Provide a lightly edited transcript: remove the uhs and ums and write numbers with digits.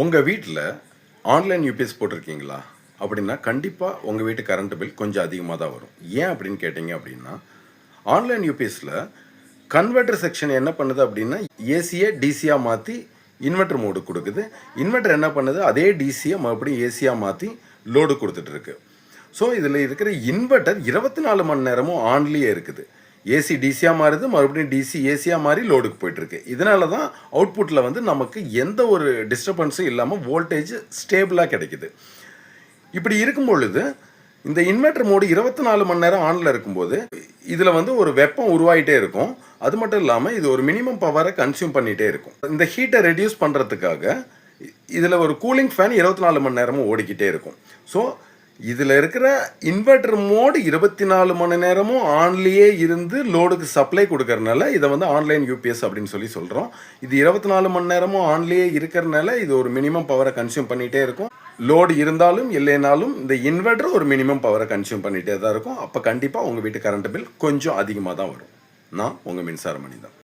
உங்கள் வீட்டில் online UPS போட்டிருக்கீங்களா அப்படின்னா கண்டிப்பாக உங்கள் வீட்டு கரண்ட் பில் கொஞ்சம் அதிகமாக தான் வரும். ஏன் அப்படின்னு கேட்டிங்க அப்படின்னா, ஆன்லைன் யூபிஎஸில் கன்வெர்ட்டர் செக்ஷன் என்ன பண்ணுது அப்படின்னா, ஏசியை டிசியாக மாற்றி இன்வெர்டர் மோடு கொடுக்குது. இன்வெர்டர் என்ன பண்ணுது, அதே டிசியை மறுபடியும் ஏசியாக மாற்றி லோடு கொடுத்துட்ருக்கு. ஸோ இதில் இருக்கிற இன்வெர்டர் 24 மணி நேரமும் ஆன்லேயே இருக்குது. ஏசி டிசியாக மாறுது, மறுபடியும் டிசி ஏசியாக மாறி லோடுக்கு போயிட்டுருக்கு. இதனால தான் அவுட்புட்டில் வந்து நமக்கு எந்த ஒரு டிஸ்டர்பன்ஸும் இல்லாமல் வோல்டேஜ் ஸ்டேபிளாக கிடைக்குது. இப்படி இருக்கும் பொழுது இந்த இன்வெர்டர் மோடு 24 மணி நேரம் ஆனில் இருக்கும்போது இதில் வந்து ஒரு வெப்பம் உருவாகிட்டே இருக்கும். அது மட்டும் இல்லாமல் இது ஒரு மினிமம் பவரை கன்சியூம் பண்ணிகிட்டே இருக்கும். இந்த ஹீட்டை ரெடியூஸ் பண்ணுறதுக்காக இதில் ஒரு கூலிங் ஃபேன் 24 மணி நேரமும் ஓடிக்கிட்டே இருக்கும். ஸோ இதில் இருக்கிற இன்வெர்டர் மோடு 24 மணி நேரமும் ஆன்லேயே இருந்து லோடுக்கு சப்ளை கொடுக்கறனால இதை வந்து ஆன்லைன் யூபிஎஸ் அப்படின்னு சொல்கிறோம். இது 24 மணி நேரமும் ஆன்லேயே இருக்கிறனால இது ஒரு மினிமம் பவரை கன்சியூம் பண்ணிகிட்டே இருக்கும். லோடு இருந்தாலும் இல்லைனாலும் இந்த இன்வெர்டர் ஒரு மினிமம் பவரை கன்சியூம் பண்ணிகிட்டே தான் இருக்கும். அப்போ கண்டிப்பாக உங்கள் வீட்டு கரண்ட் பில் கொஞ்சம் அதிகமாக தான் வரும். நான் உங்கள் மின்சார மணி தான்.